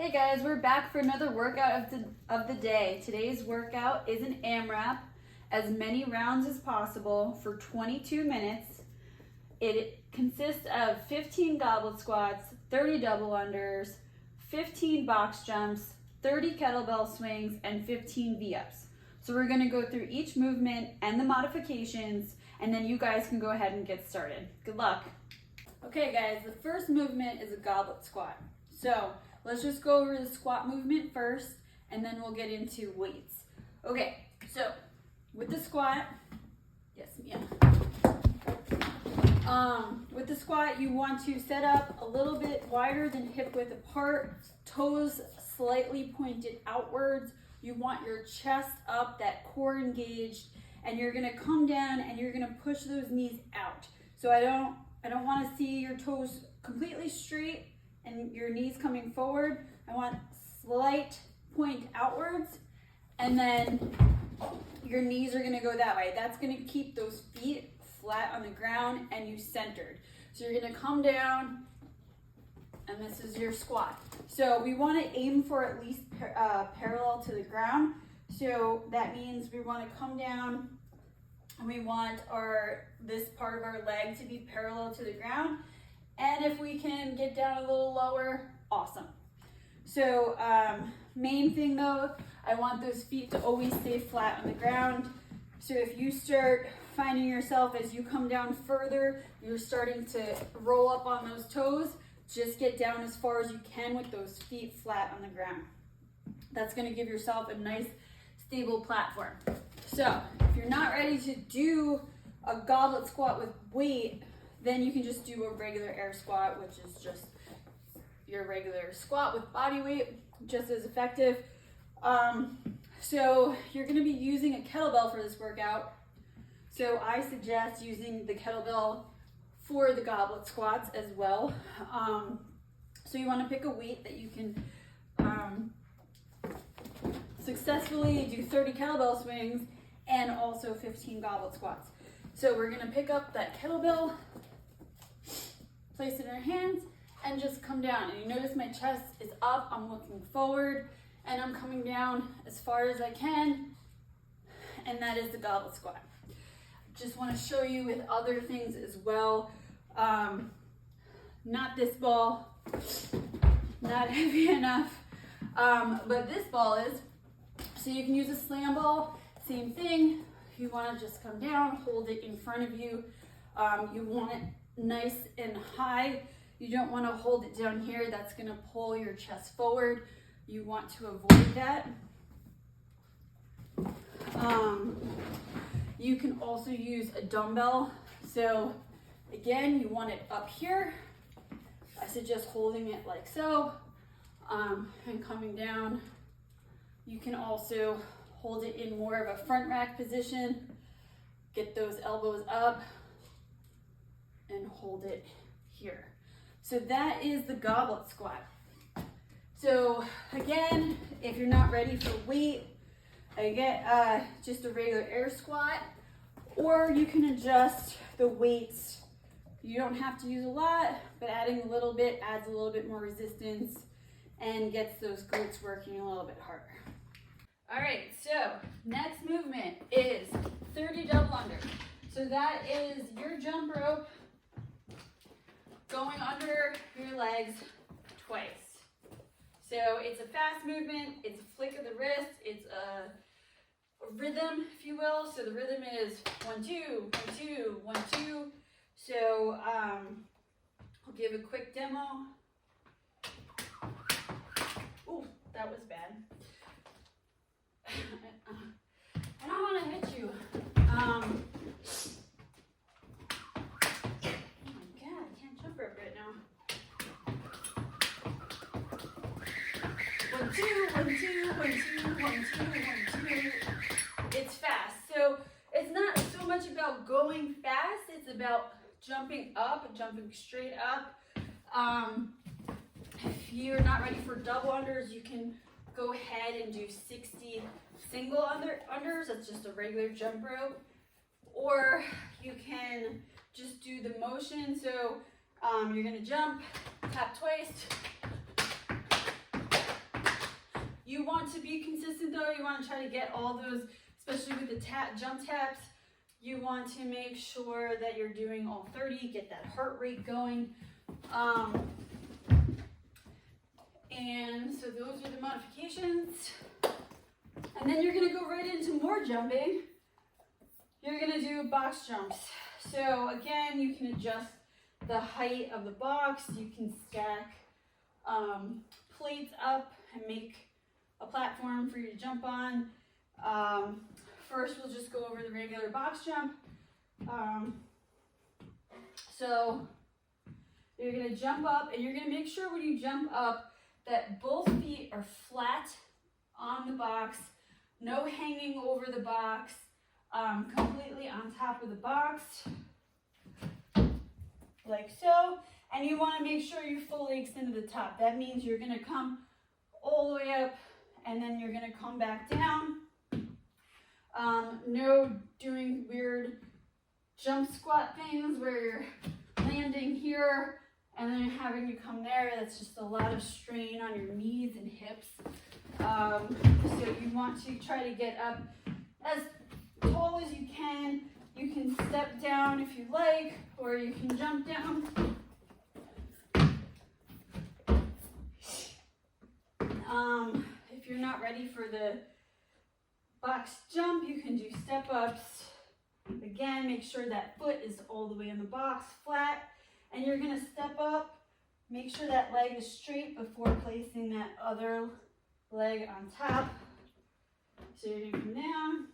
Hey guys, we're back for another workout of the day. Today's workout is an AMRAP, as many rounds as possible for 22 minutes. It consists of 15 goblet squats, 30 double unders, 15 box jumps, 30 kettlebell swings, and 15 V-ups. So we're gonna go through each movement and the modifications, and then you guys can go ahead and get started. Good luck. Okay guys, the first movement is a goblet squat. So let's just go over the squat movement first, and then we'll get into weights. Okay, so with the squat, yes, Mia. With the squat, you want to set up a little bit wider than hip width apart, toes slightly pointed outwards. You want your chest up, that core engaged, and you're gonna come down and you're gonna push those knees out. So I don't want to see your toes completely straight and your knees coming forward. I want slight point outwards, and then your knees are gonna go that way. That's gonna keep those feet flat on the ground and you centered. So you're gonna come down, and this is your squat. So we wanna aim for at least parallel to the ground. So that means we wanna come down and we want this part of our leg to be parallel to the ground. And if we can get down a little lower, awesome. So main thing though, I want those feet to always stay flat on the ground. So if you start finding yourself as you come down further, you're starting to roll up on those toes, just get down as far as you can with those feet flat on the ground. That's gonna give yourself a nice stable platform. So if you're not ready to do a goblet squat with weight, then you can just do a regular air squat, which is just your regular squat with body weight, just as effective. So you're gonna be using a kettlebell for this workout. So I suggest using the kettlebell for the goblet squats as well. So you wanna pick a weight that you can successfully do 30 kettlebell swings and also 15 goblet squats. So we're gonna pick up that kettlebell, place it in our hands, and just come down. And you notice my chest is up, I'm looking forward, and I'm coming down as far as I can, and that is the goblet squat. Just wanna show you with other things as well. Not this ball, not heavy enough, but this ball is. So you can use a slam ball, same thing. You wanna just come down, hold it in front of you. You want it nice and high. You don't want to hold it down here. That's going to pull your chest forward. You want to avoid that. You can also use a dumbbell. So again, you want it up here. I suggest holding it like so, and coming down. You can also hold it in more of a front rack position. Get those elbows up and hold it here. So that is the goblet squat. So again, if you're not ready for weight, I get just a regular air squat, or you can adjust the weights. You don't have to use a lot, but adding a little bit adds a little bit more resistance and gets those glutes working a little bit harder. All right, so next movement is 30 double under. So that is your jump rope going under your legs twice. So it's a fast movement, it's a flick of the wrist, it's a rhythm, if you will. So the rhythm is 1, 2, 1, 2, 1, 2. So I'll give a quick demo. Ooh, that was bad. I don't want to hit you. Oh my God, I can't jump rope right now. 1, 2, 1, 2, 1, 2, 1, 2, 1, 2. It's fast. So it's not so much about going fast, it's about jumping up, jumping straight up. If you're not ready for double unders, you can go ahead and do 60 single unders. That's just a regular jump rope. Or you can just do the motion. So you're gonna jump, tap twice, you want to try to get all those, especially with the jump taps, you want to make sure that you're doing all 30, get that heart rate going. And so those are the modifications. And then you're gonna go right into more jumping. You're gonna do box jumps. So again, you can adjust the height of the box. You can stack plates up and make a platform for you to jump on. First, we'll just go over the regular box jump. So you're gonna jump up, and you're gonna make sure when you jump up that both feet are flat on the box, no hanging over the box, completely on top of the box, like so. And you want to make sure you fully extend to the top. That means you're going to come all the way up, and then you're going to come back down. No doing weird jump squat things where you're landing here and then having to come there. That's just a lot of strain on your knees and hips. So you want to try to get up as tall as you can. You can step down if you like, or you can jump down. If you're not ready for the box jump, you can do step ups. Again, make sure that foot is all the way in the box, flat. And you're gonna step up, make sure that leg is straight before placing that other leg on top. So you're gonna come down.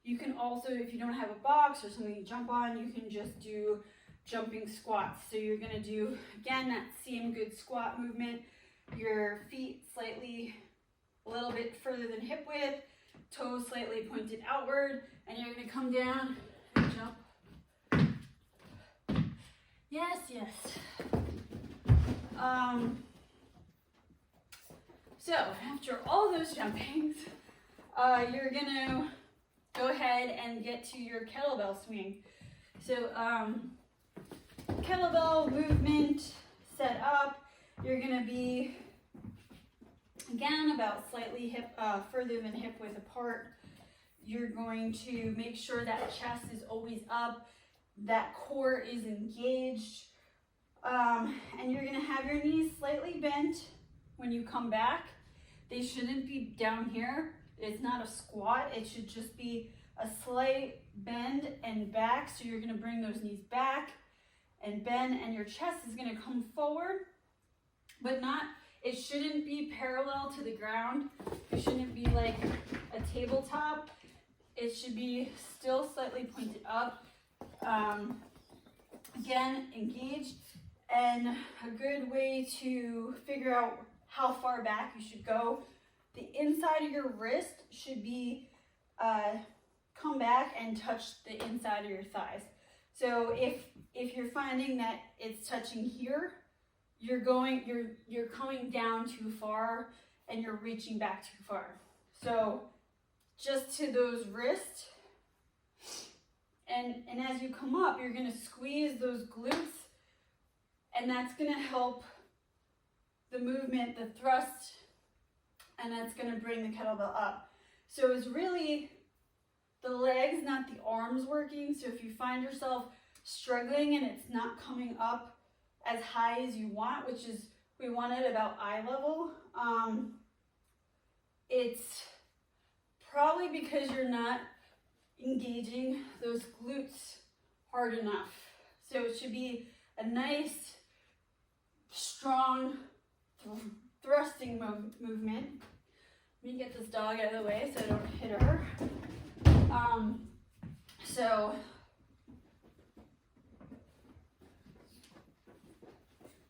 You can also, if you don't have a box or something to jump on, you can just do jumping squats. So you're gonna do, again, that same good squat movement. Your feet slightly a little bit further than hip width, toes slightly pointed outward, and you're gonna come down and jump. Yes, yes. So after all those jumpings, you're gonna go ahead and get to your kettlebell swing. So kettlebell movement set up. You're gonna be, again, about slightly hip, further than hip width apart. You're going to make sure that chest is always up, that core is engaged, and you're gonna have your knees slightly bent when you come back. They shouldn't be down here. It's not a squat, it should just be a slight bend and back. So you're gonna bring those knees back and bend, and your chest is gonna come forward, but not, it shouldn't be parallel to the ground. It shouldn't be like a tabletop. It should be still slightly pointed up. Again, engaged. And a good way to figure out how far back you should go, the inside of your wrist should be come back and touch the inside of your thighs. So if you're finding that it's touching here, you're coming down too far and you're reaching back too far. So just to those wrists, and as you come up, you're gonna squeeze those glutes, and that's gonna help the movement, the thrust, and that's gonna bring the kettlebell up. So it's really the legs, not the arms working. So if you find yourself struggling and it's not coming up as high as you want, which is, we want it about eye level, it's probably because you're not engaging those glutes hard enough. So it should be a nice, strong thrusting movement. Let me get this dog out of the way so I don't hit her. So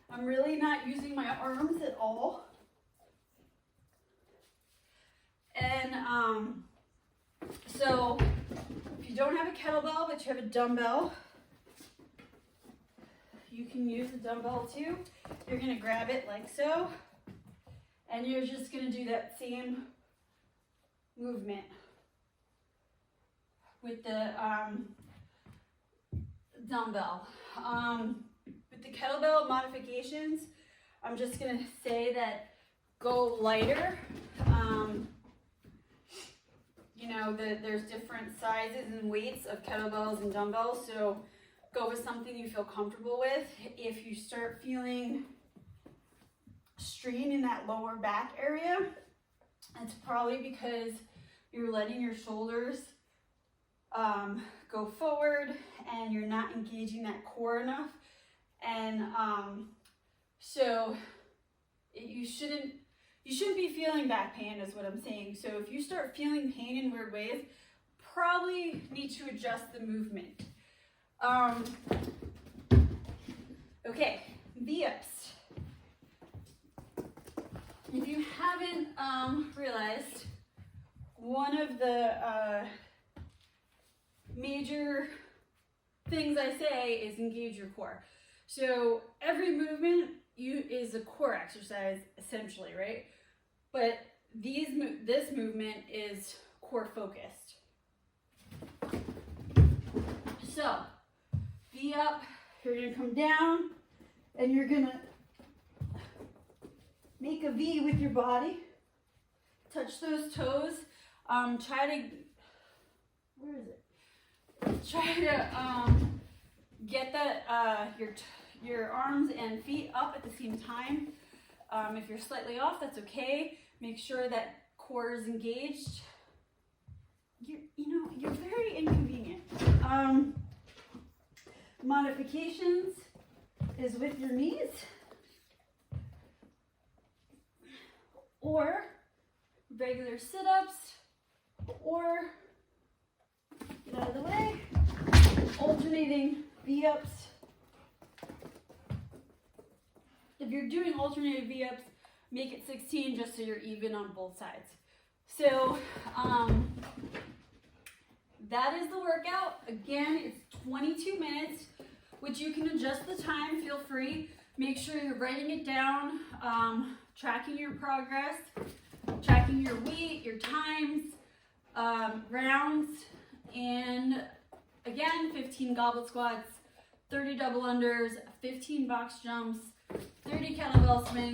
I'm really not using my arms at all. And so if you don't have a kettlebell but you have a dumbbell, you can use a dumbbell too. You're gonna grab it like so, and you're just gonna do that same movement with the dumbbell. With the kettlebell modifications, I'm just gonna say that go lighter. You know, there's different sizes and weights of kettlebells and dumbbells, so go with something you feel comfortable with. If you start feeling strain in that lower back area, it's probably because you're letting your shoulders go forward and you're not engaging that core enough. And so you shouldn't be feeling back pain is what I'm saying. So if you start feeling pain in weird ways, probably need to adjust the movement. Okay, V-ups. If you haven't realized, one of the major things I say is engage your core. So every movement is a core exercise essentially, right? But this movement is core focused. So V up, you're gonna come down and you're gonna make a V with your body. Touch those toes. Try to, where is it? Try to get that your arms and feet up at the same time. If you're slightly off, that's okay. Make sure that core is engaged. You're very inconvenient. Modifications is with your knees or regular sit-ups or, get out of the way, alternating V-ups. If you're doing alternating V-ups, make it 16 just so you're even on both sides. So that is the workout. Again, it's 22 minutes, which you can adjust the time, feel free. Make sure you're writing it down, tracking your progress, tracking your weight, your times, rounds, and again, 15 goblet squats, 30 double unders, 15 box jumps, 30 kettlebell swings.